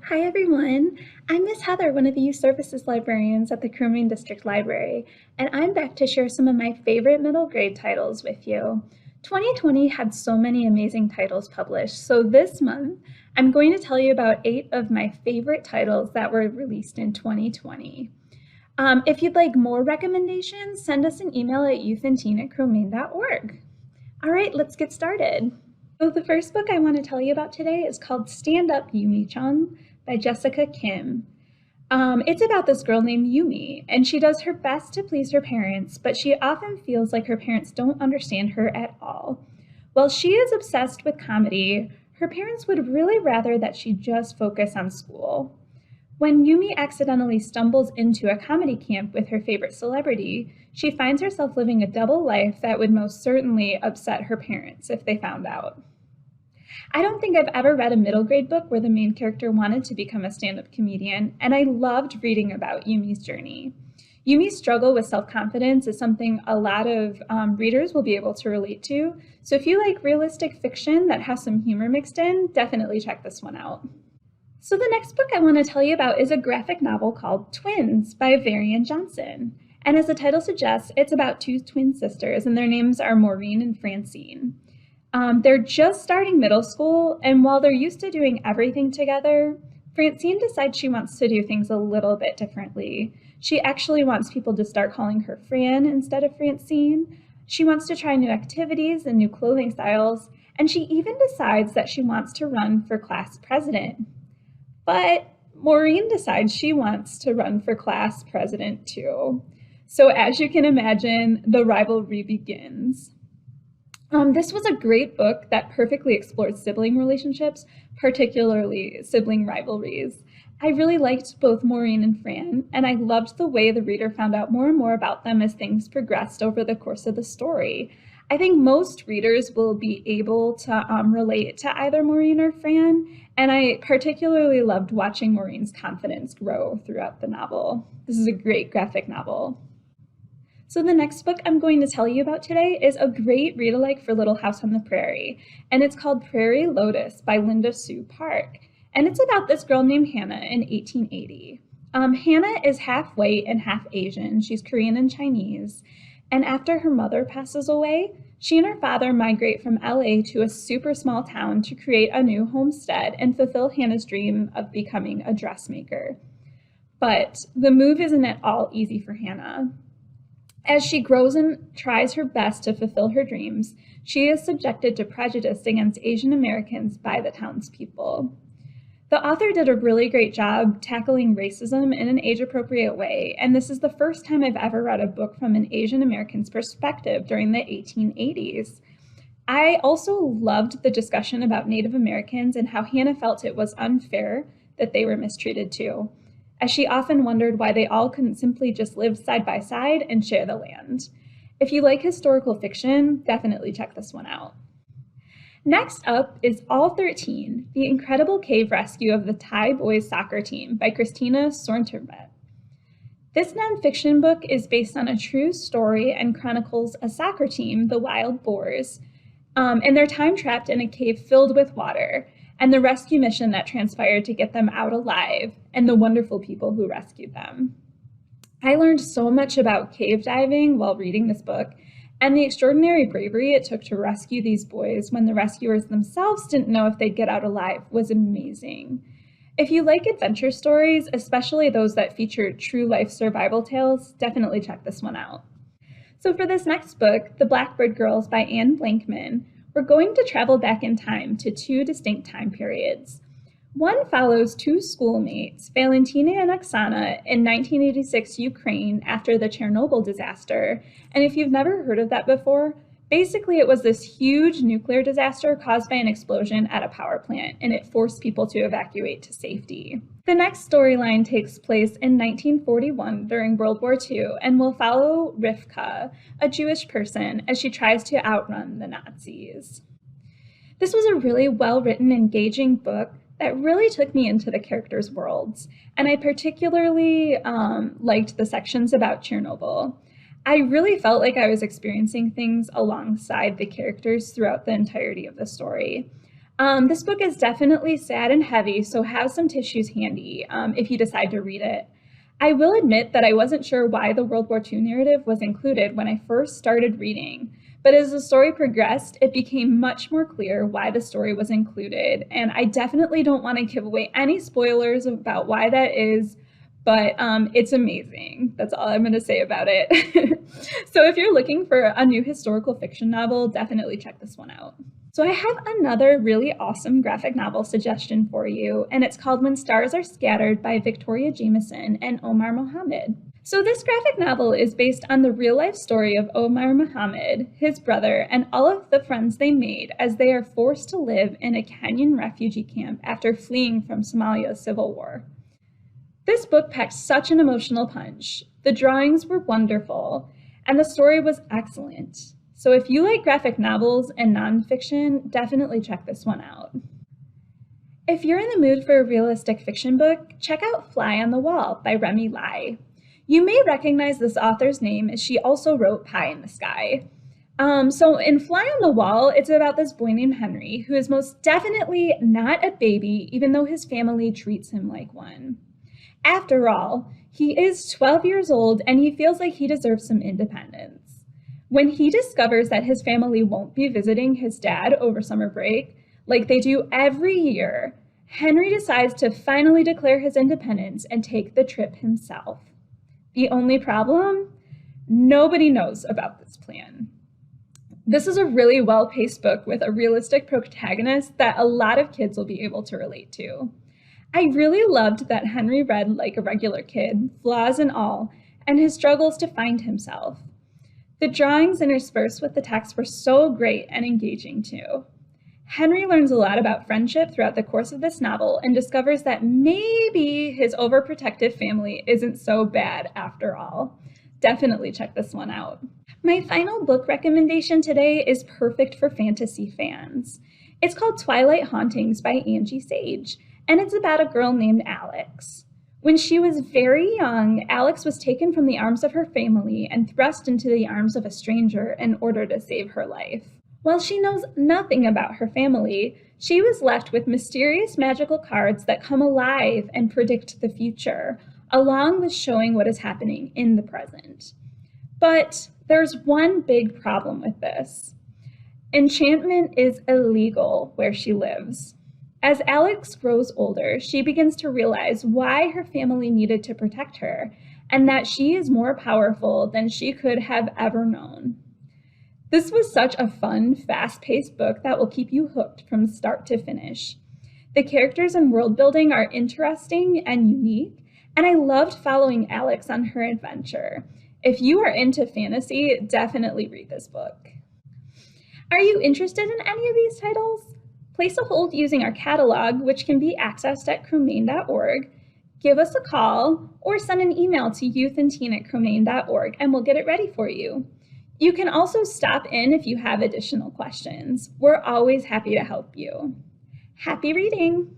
Hi everyone, I'm Miss Heather, one of the Youth Services librarians at the Cromaine District Library, and I'm back to share some of my favorite middle grade titles with you. 2020 had so many amazing titles published, so this month I'm going to tell you about 8 of my favorite titles that were released in 2020. If you'd like more recommendations, send us an email at youthandteen@cromaine.org. All right, let's get started. So the first book I want to tell you about today is called Stand Up Yumi Chung by Jessica Kim. It's about this girl named Yumi, and she does her best to please her parents, but she often feels like her parents don't understand her at all. While she is obsessed with comedy, her parents would really rather that she just focus on school. When Yumi accidentally stumbles into a comedy camp with her favorite celebrity, she finds herself living a double life that would most certainly upset her parents if they found out. I don't think I've ever read a middle grade book where the main character wanted to become a stand-up comedian, and I loved reading about Yumi's journey. Yumi's struggle with self-confidence is something a lot of readers will be able to relate to, so if you like realistic fiction that has some humor mixed in, definitely check this one out. So the next book I want to tell you about is a graphic novel called Twins by Varian Johnson. And as the title suggests, it's about 2 twin sisters, and their names are Maureen and Francine. They're just starting middle school, and while they're used to doing everything together, Francine decides she wants to do things a little bit differently. She actually wants people to start calling her Fran instead of Francine. She wants to try new activities and new clothing styles, and she even decides that she wants to run for class president. But Maureen decides she wants to run for class president too. So as you can imagine, the rivalry begins. This was a great book that perfectly explored sibling relationships, particularly sibling rivalries. I really liked both Maureen and Fran, and I loved the way the reader found out more and more about them as things progressed over the course of the story. I think most readers will be able to relate to either Maureen or Fran, and I particularly loved watching Maureen's confidence grow throughout the novel. This is a great graphic novel. So the next book I'm going to tell you about today is a great read-alike for Little House on the Prairie, and it's called Prairie Lotus by Linda Sue Park. And it's about this girl named Hannah in 1880. Hannah is half white and half Asian. She's Korean and Chinese. And after her mother passes away, she and her father migrate from LA to a super small town to create a new homestead and fulfill Hannah's dream of becoming a dressmaker. But the move isn't at all easy for Hannah. As she grows and tries her best to fulfill her dreams, she is subjected to prejudice against Asian Americans by the townspeople. The author did a really great job tackling racism in an age-appropriate way, and this is the first time I've ever read a book from an Asian American's perspective during the 1880s. I also loved the discussion about Native Americans and how Hannah felt it was unfair that they were mistreated too, as she often wondered why they all couldn't simply just live side by side and share the land. If you like historical fiction, definitely check this one out. Next up is All 13, The Incredible Cave Rescue of the Thai Boys Soccer Team by Christina Soontornvat. This nonfiction book is based on a true story and chronicles a soccer team, the Wild Boars, and they're time-trapped in a cave filled with water, and the rescue mission that transpired to get them out alive, and the wonderful people who rescued them. I learned so much about cave diving while reading this book, and the extraordinary bravery it took to rescue these boys when the rescuers themselves didn't know if they'd get out alive was amazing. If you like adventure stories, especially those that feature true life survival tales, definitely check this one out. So for this next book, The Blackbird Girls by Blankman, we're going to travel back in time to 2 distinct time periods. One follows 2 schoolmates, Valentina and Oksana, in 1986 Ukraine after the Chernobyl disaster. And if you've never heard of that before, basically it was this huge nuclear disaster caused by an explosion at a power plant, and it forced people to evacuate to safety. The next storyline takes place in 1941 during World War II and will follow Rivka, a Jewish person, as she tries to outrun the Nazis. This was a really well-written, engaging book that really took me into the characters' worlds, and I particularly liked the sections about Chernobyl. I really felt like I was experiencing things alongside the characters throughout the entirety of the story. This book is definitely sad and heavy, so have some tissues handy if you decide to read it. I will admit that I wasn't sure why the World War II narrative was included when I first started reading, but as the story progressed, it became much more clear why the story was included, and I definitely don't want to give away any spoilers about why that is, but it's amazing. That's all I'm going to say about it. So if you're looking for a new historical fiction novel, definitely check this one out. So I have another really awesome graphic novel suggestion for you, and it's called When Stars Are Scattered by Victoria Jamieson and Omar Muhamed. So this graphic novel is based on the real-life story of Omar Muhamed, his brother, and all of the friends they made as they are forced to live in a Kenyan refugee camp after fleeing from Somalia's civil war. This book packed such an emotional punch. The drawings were wonderful, and the story was excellent. So if you like graphic novels and nonfiction, definitely check this one out. If you're in the mood for a realistic fiction book, check out Fly on the Wall by Remy Lai. You may recognize this author's name as she also wrote Pie in the Sky. So in Fly on the Wall, it's about this boy named Henry, who is most definitely not a baby, even though his family treats him like one. After all, he is 12 years old and he feels like he deserves some independence. When he discovers that his family won't be visiting his dad over summer break, like they do every year, Henry decides to finally declare his independence and take the trip himself. The only problem? Nobody knows about this plan. This is a really well-paced book with a realistic protagonist that a lot of kids will be able to relate to. I really loved that Henry read like a regular kid, flaws and all, and his struggles to find himself. The drawings interspersed with the text were so great and engaging too. Henry learns a lot about friendship throughout the course of this novel and discovers that maybe his overprotective family isn't so bad after all. Definitely check this one out. My final book recommendation today is perfect for fantasy fans. It's called Twilight Hauntings by Angie Sage, and it's about a girl named Alex. When she was very young, Alex was taken from the arms of her family and thrust into the arms of a stranger in order to save her life. While she knows nothing about her family, she was left with mysterious magical cards that come alive and predict the future, along with showing what is happening in the present. But there's one big problem with this. Enchantment is illegal where she lives. As Alex grows older, she begins to realize why her family needed to protect her, and that she is more powerful than she could have ever known. This was such a fun, fast-paced book that will keep you hooked from start to finish. The characters and world building are interesting and unique, and I loved following Alex on her adventure. If you are into fantasy, definitely read this book. Are you interested in any of these titles? Place a hold using our catalog, which can be accessed at cromaine.org. Give us a call or send an email to youthandteen@cromaine.org and we'll get it ready for you. You can also stop in if you have additional questions. We're always happy to help you. Happy reading!